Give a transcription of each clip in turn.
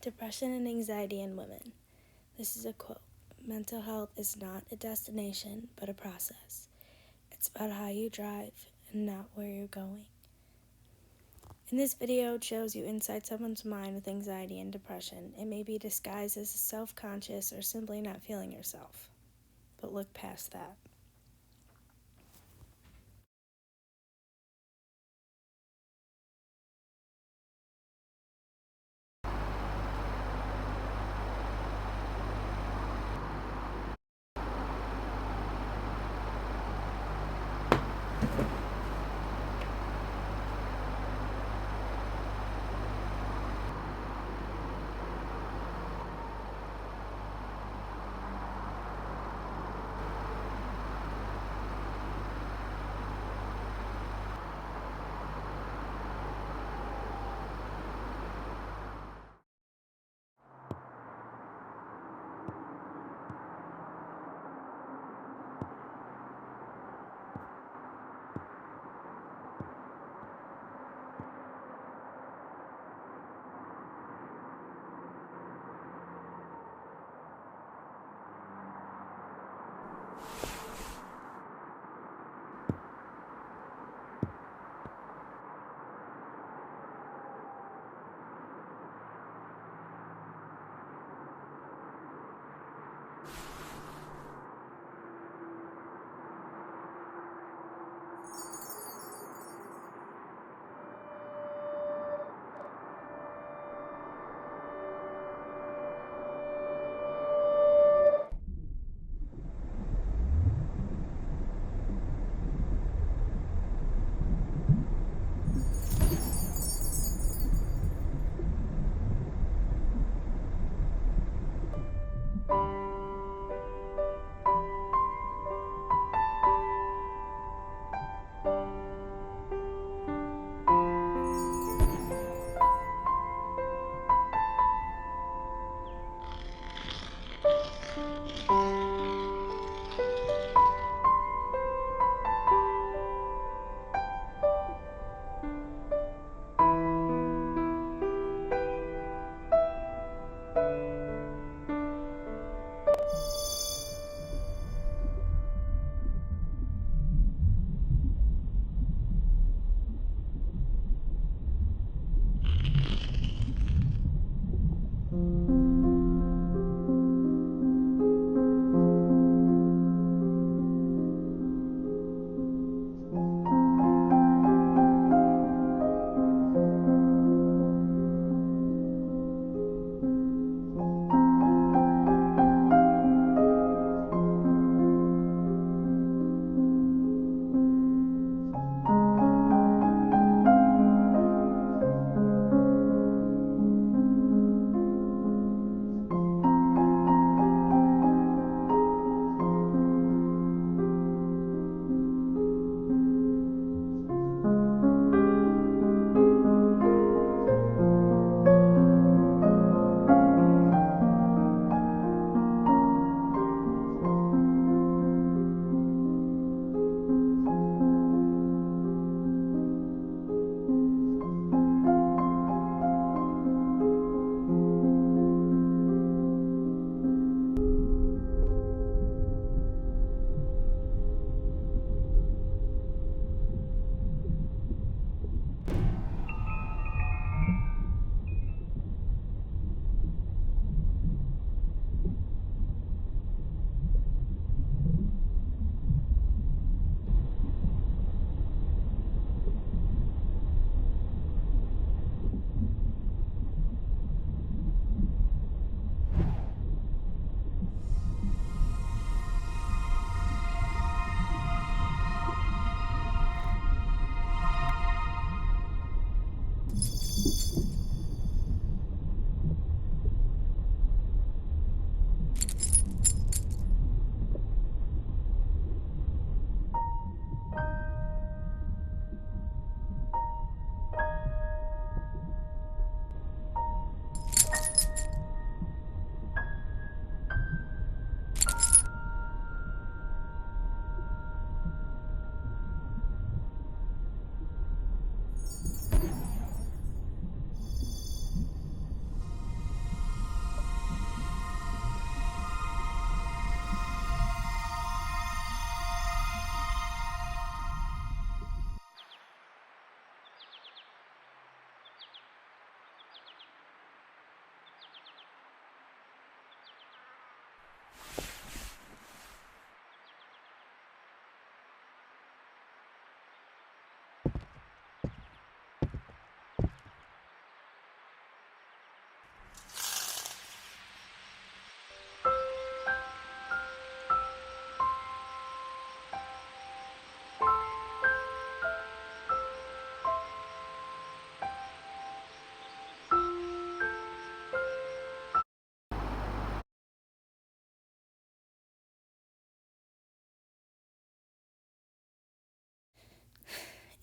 Depression and Anxiety in Women. This is a quote. Mental health is not a destination, but a process. It's about how you drive and not where you're going. In this video, it shows you inside someone's mind with anxiety and depression. It may be disguised as self-conscious or simply not feeling yourself. But look past that.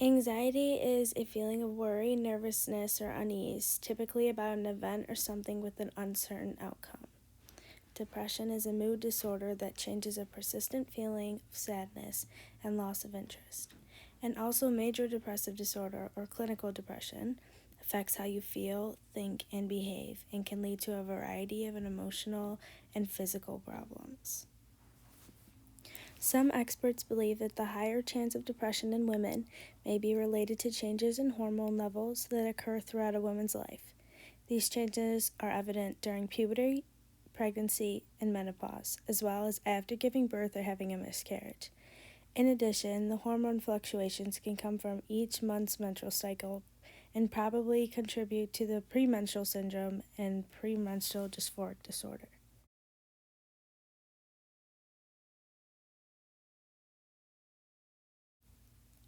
Anxiety is a feeling of worry, nervousness, or unease, typically about an event or something with an uncertain outcome. Depression is a mood disorder that changes a persistent feeling of sadness and loss of interest. And also, major depressive disorder, or clinical depression, affects how you feel, think, and behave, and can lead to a variety of emotional and physical problems. Some experts believe that the higher chance of depression in women may be related to changes in hormone levels that occur throughout a woman's life. These changes are evident during puberty, pregnancy, and menopause, as well as after giving birth or having a miscarriage. In addition, the hormone fluctuations can come from each month's menstrual cycle and probably contribute to the premenstrual syndrome and premenstrual dysphoric disorder.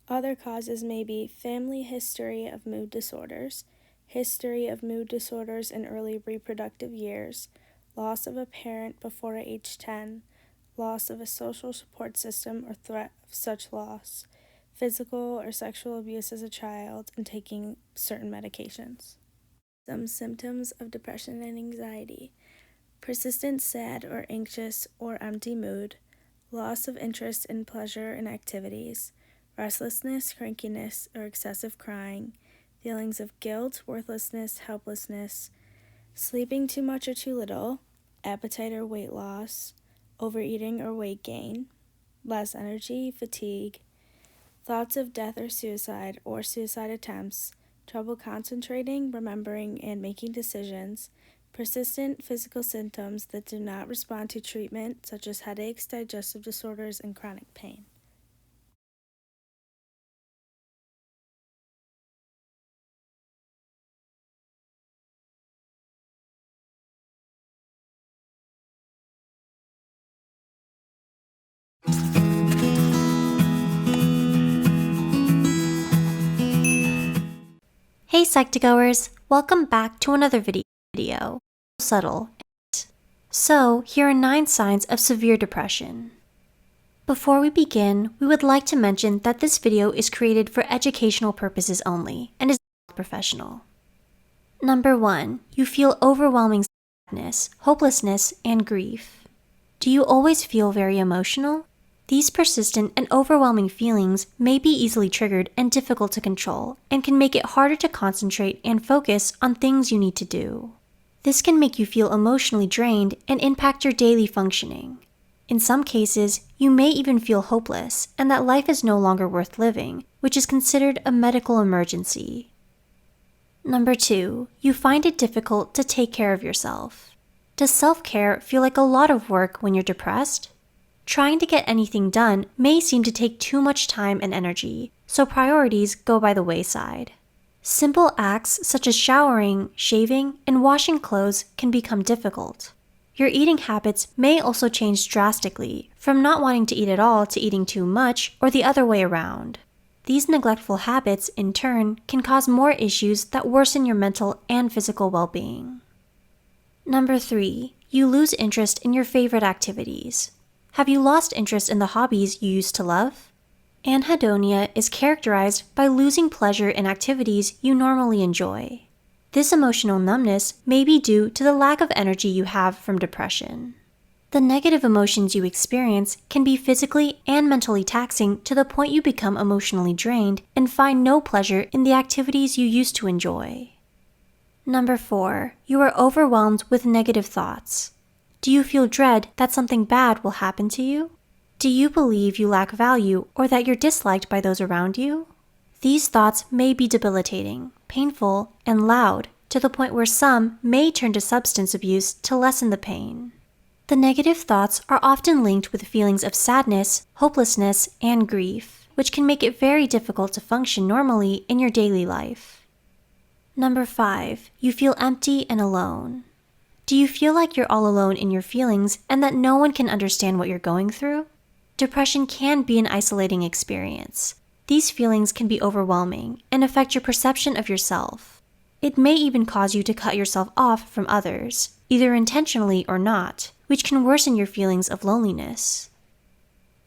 Other causes may be family history of mood disorders, history of mood disorders in early reproductive years, loss of a parent before age 10, loss of a social support system or threat of such loss, physical or sexual abuse as a child, and taking certain medications. Some symptoms of depression and anxiety: persistent sad or anxious or empty mood, loss of interest in pleasure and activities, restlessness, crankiness, or excessive crying, feelings of guilt, worthlessness, helplessness, sleeping too much or too little, appetite or weight loss, overeating or weight gain, less energy, fatigue, thoughts of death or suicide attempts, trouble concentrating, remembering, and making decisions, persistent physical symptoms that do not respond to treatment, such as headaches, digestive disorders, and chronic pain. Hey Psych2Goers, welcome back to another video. Subtle. So, here are 9 signs of severe depression. Before we begin, we would like to mention that this video is created for educational purposes only and is not professional. Number 1. You feel overwhelming sadness, hopelessness, and grief. Do you always feel very emotional? These persistent and overwhelming feelings may be easily triggered and difficult to control, and can make it harder to concentrate and focus on things you need to do. This can make you feel emotionally drained and impact your daily functioning. In some cases, you may even feel hopeless and that life is no longer worth living, which is considered a medical emergency. Number 2, you find it difficult to take care of yourself. Does self-care feel like a lot of work when you're depressed? Trying to get anything done may seem to take too much time and energy, so priorities go by the wayside. Simple acts such as showering, shaving, and washing clothes can become difficult. Your eating habits may also change drastically, from not wanting to eat at all to eating too much, or the other way around. These neglectful habits, in turn, can cause more issues that worsen your mental and physical well-being. Number 3, you lose interest in your favorite activities. Have you lost interest in the hobbies you used to love? Anhedonia is characterized by losing pleasure in activities you normally enjoy. This emotional numbness may be due to the lack of energy you have from depression. The negative emotions you experience can be physically and mentally taxing to the point you become emotionally drained and find no pleasure in the activities you used to enjoy. Number 4, you are overwhelmed with negative thoughts. Do you feel dread that something bad will happen to you? Do you believe you lack value or that you're disliked by those around you? These thoughts may be debilitating, painful, and loud, to the point where some may turn to substance abuse to lessen the pain. The negative thoughts are often linked with feelings of sadness, hopelessness, and grief, which can make it very difficult to function normally in your daily life. Number 5, you feel empty and alone. Do you feel like you're all alone in your feelings and that no one can understand what you're going through? Depression can be an isolating experience. These feelings can be overwhelming and affect your perception of yourself. It may even cause you to cut yourself off from others, either intentionally or not, which can worsen your feelings of loneliness.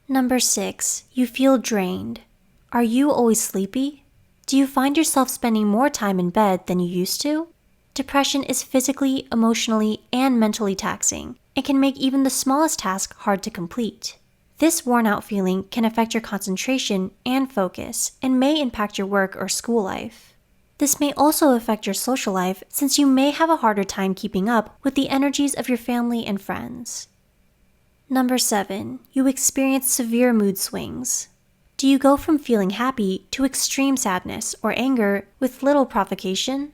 Number 6, you feel drained. Are you always sleepy? Do you find yourself spending more time in bed than you used to? Depression is physically, emotionally, and mentally taxing and can make even the smallest task hard to complete. This worn-out feeling can affect your concentration and focus and may impact your work or school life. This may also affect your social life since you may have a harder time keeping up with the energies of your family and friends. Number 7. You experience severe mood swings. Do you go from feeling happy to extreme sadness or anger with little provocation?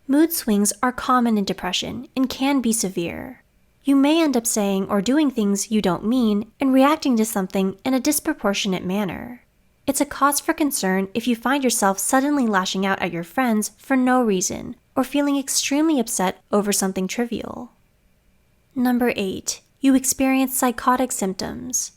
Mood swings are common in depression and can be severe. You may end up saying or doing things you don't mean and reacting to something in a disproportionate manner. It's a cause for concern if you find yourself suddenly lashing out at your friends for no reason or feeling extremely upset over something trivial. Number 8. You experience psychotic symptoms.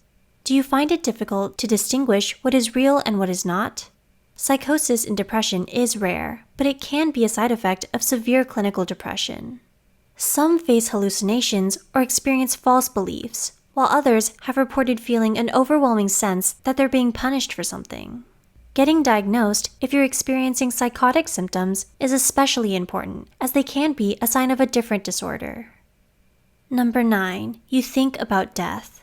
Do you find it difficult to distinguish what is real and what is not? Psychosis in depression is rare, but it can be a side effect of severe clinical depression. Some face hallucinations or experience false beliefs, while others have reported feeling an overwhelming sense that they're being punished for something. Getting diagnosed if you're experiencing psychotic symptoms is especially important, as they can be a sign of a different disorder. Number 9. You think about death.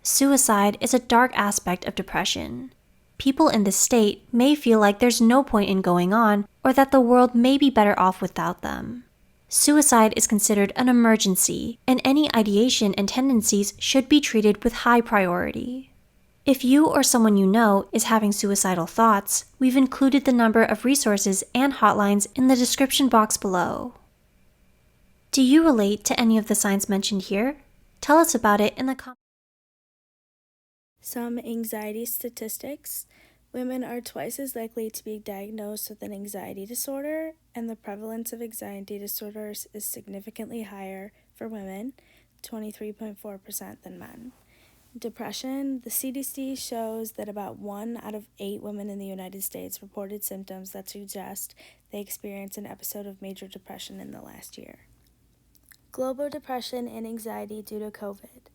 Suicide is a dark aspect of depression. People in this state may feel like there's no point in going on or that the world may be better off without them. Suicide is considered an emergency, and any ideation and tendencies should be treated with high priority. If you or someone you know is having suicidal thoughts, we've included the number of resources and hotlines in the description box below. Do you relate to any of the signs mentioned here? Tell us about it in the comments. Some anxiety statistics. Women are twice as likely to be diagnosed with an anxiety disorder, and the prevalence of anxiety disorders is significantly higher for women, 23.4% than men. Depression. The CDC shows that about 1 out of 8 women in the United States reported symptoms that suggest they experienced an episode of major depression in the last year. Global depression and anxiety due to COVID.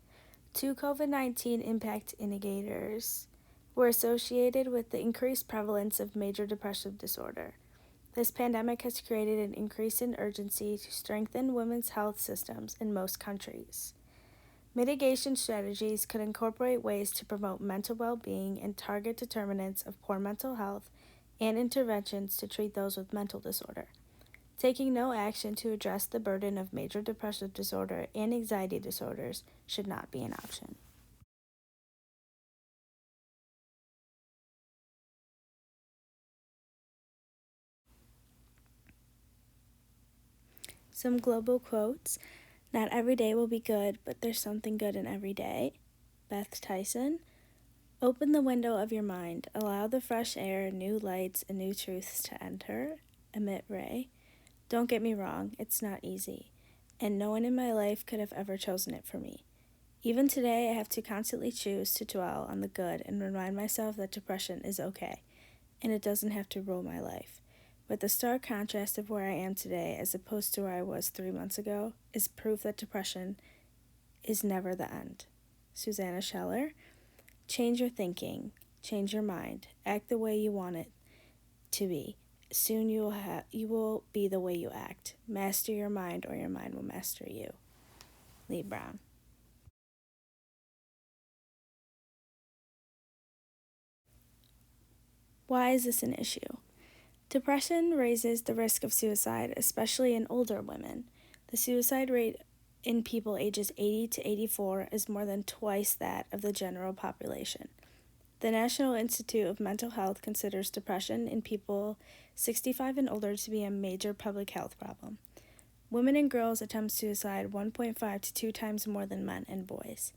2 COVID-19 impact indicators were associated with the increased prevalence of major depressive disorder. This pandemic has created an increase in urgency to strengthen women's health systems in most countries. Mitigation strategies could incorporate ways to promote mental well-being and target determinants of poor mental health and interventions to treat those with mental disorder. Taking no action to address the burden of major depressive disorder and anxiety disorders should not be an option. Some global quotes. Not every day will be good, but there's something good in every day. Beth Tyson. Open the window of your mind. Allow the fresh air, new lights, and new truths to enter. Amit Ray. Don't get me wrong, it's not easy, and no one in my life could have ever chosen it for me. Even today, I have to constantly choose to dwell on the good and remind myself that depression is okay, and it doesn't have to rule my life. But the stark contrast of where I am today as opposed to where I was 3 months ago is proof that depression is never the end. Susanna Scheller. Change your thinking, change your mind, act the way you want it to be. Soon you will be the way you act. Master your mind or your mind will master you. Lee Brown. Why is this an issue? Depression raises the risk of suicide, especially in older women. The suicide rate in people ages 80 to 84 is more than twice that of the general population. The National Institute of Mental Health considers depression in people 65 and older to be a major public health problem. Women and girls attempt suicide 1.5 to 2 times more than men and boys.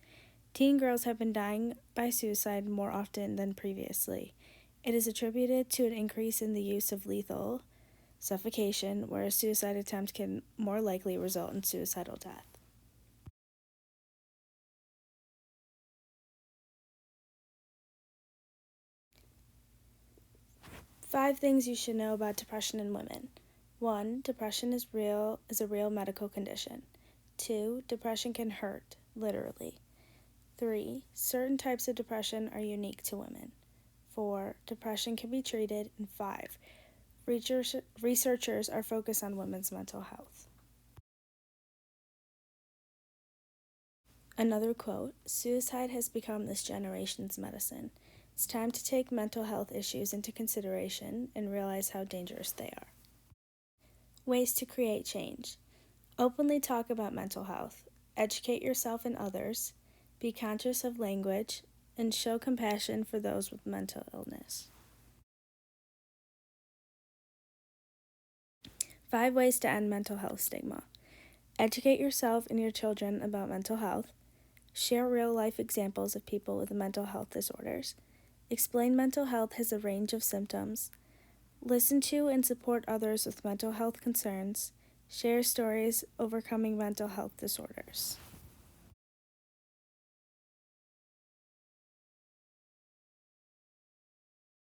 Teen girls have been dying by suicide more often than previously. It is attributed to an increase in the use of lethal suffocation, where a suicide attempt can more likely result in suicidal death. Five things you should know about depression in women. 1. Depression is a real medical condition. 2. Depression can hurt, literally. 3. Certain types of depression are unique to women. 4. Depression can be treated, and 5. Researchers are focused on women's mental health. Another quote, "Suicide has become this generation's medicine. It's time to take mental health issues into consideration and realize how dangerous they are." Ways to create change. Openly talk about mental health. Educate yourself and others. Be conscious of language, and show compassion for those with mental illness. 5 ways to end mental health stigma. Educate yourself and your children about mental health. Share real-life examples of people with mental health disorders. Explain mental health has a range of symptoms. Listen to and support others with mental health concerns. Share stories overcoming mental health disorders.